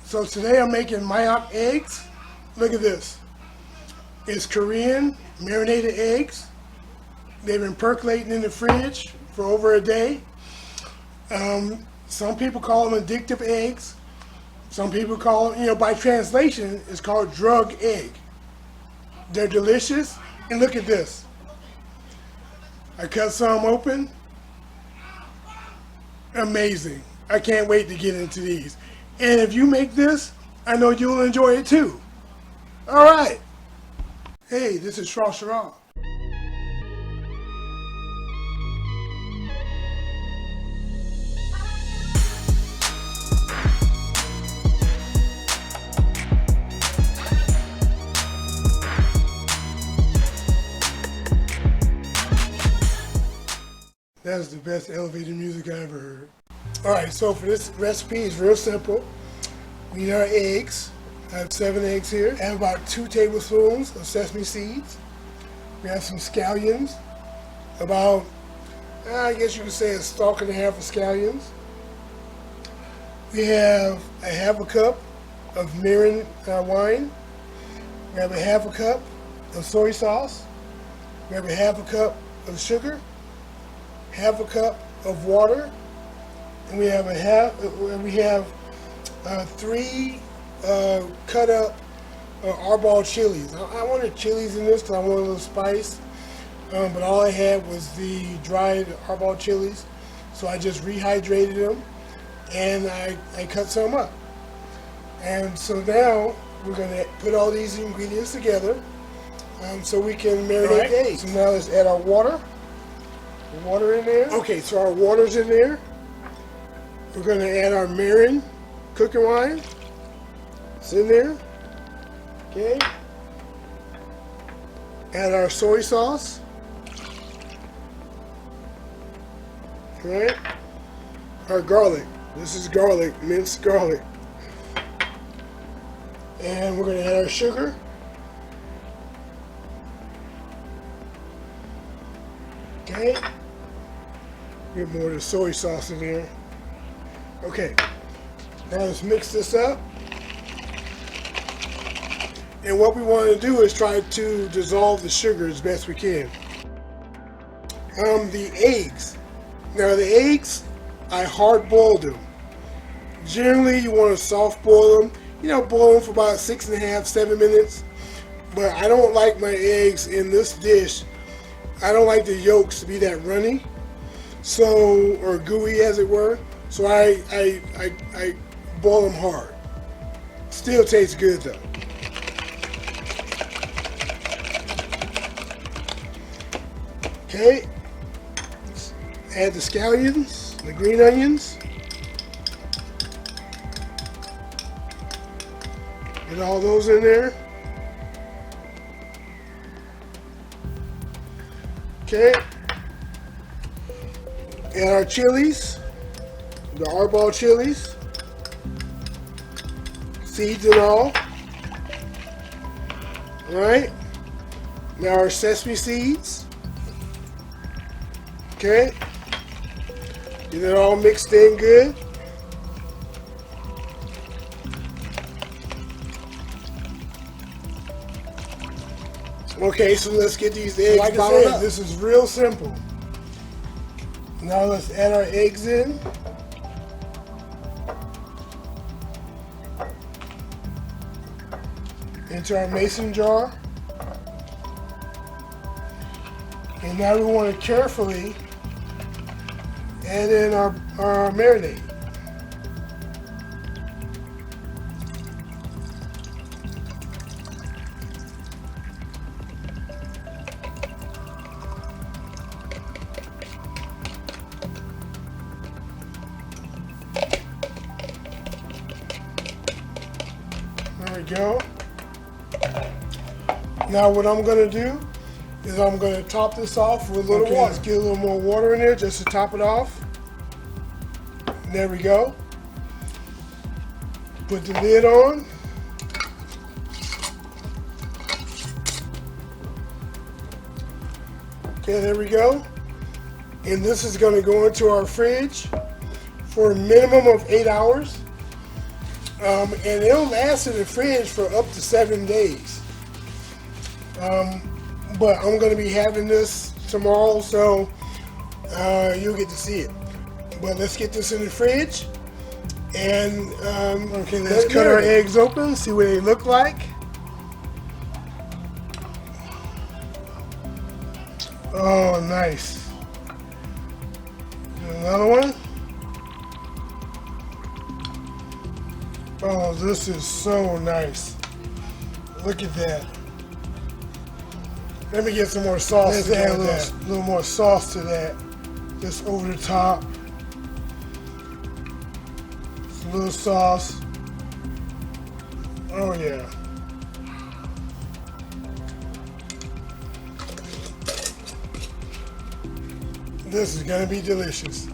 So today I'm making Mayak eggs. Look at this. It's Korean marinated eggs. They've been percolating in the fridge for over a day. Some people call them addictive eggs. Some people call them, by translation, it's called drug egg. They're delicious. And look at this. I cut some open. Amazing. I can't wait to get into these. And if you make this, I know you'll enjoy it too. All right. Hey, this is Shrashira. That's the best elevator music I ever heard. Alright, so for this recipe, it's real simple. We need our eggs. I have 7 eggs here. I have about 2 tablespoons of sesame seeds. We have some scallions. About, I guess you could say a stalk and a half of scallions. We have a half a cup of mirin wine. We have a half a cup of soy sauce. We have a half a cup of sugar. Half a cup of water, and we have 3 cut up arbol chilies. I wanted chilies in this because I wanted a little spice, but all I had was the dried arbol chilies, so I just rehydrated them and I cut some up. And so now we're going to put all these ingredients together so we can marinate the eggs. So now let's add our water. Water in there. Okay, so our water's in there. We're going to add our mirin cooking wine. It's in there. Okay. Add our soy sauce. All right. Our garlic. This is garlic, minced garlic. And we're going to add our sugar. Okay. Get more of the soy sauce in there. Okay. Now let's mix this up. And what we want to do is try to dissolve the sugar as best we can. The eggs. Now the eggs, I hard boiled them. Generally you want to soft boil them. Boil them for about 6.5, 7 minutes. But I don't like my eggs in this dish. I don't like the yolks to be that runny, or gooey as it were. So I boil them hard. Still tastes good though. Okay, add the scallions, the green onions. Get all those in there. Okay, and our chilies, the arbol chilies, seeds and all. Alright, now our sesame seeds. Okay, get it all mixed in good. Okay, so let's get these eggs bottled up. This is real simple. Now let's add our eggs in. Into our mason jar. And now we want to carefully add in our marinade. There we go. Now what I'm going to do is I'm going to top this off with a little water. Let's get a little more water in there just to top it off. There we go. Put the lid on. Okay, there we go. And this is going to go into our fridge for a minimum of 8 hours. And it'll last in the fridge for up to 7 days. But I'm going to be having this tomorrow, so you'll get to see it. But let's get this in the fridge. And okay, let's cut our eggs open, see what they look like. Oh, nice. Another one. Oh, this is so nice. Look at that. Let me get some more sauce. Let's add a little more sauce to that. Just over the top. Just a little sauce. Oh yeah. This is gonna be delicious.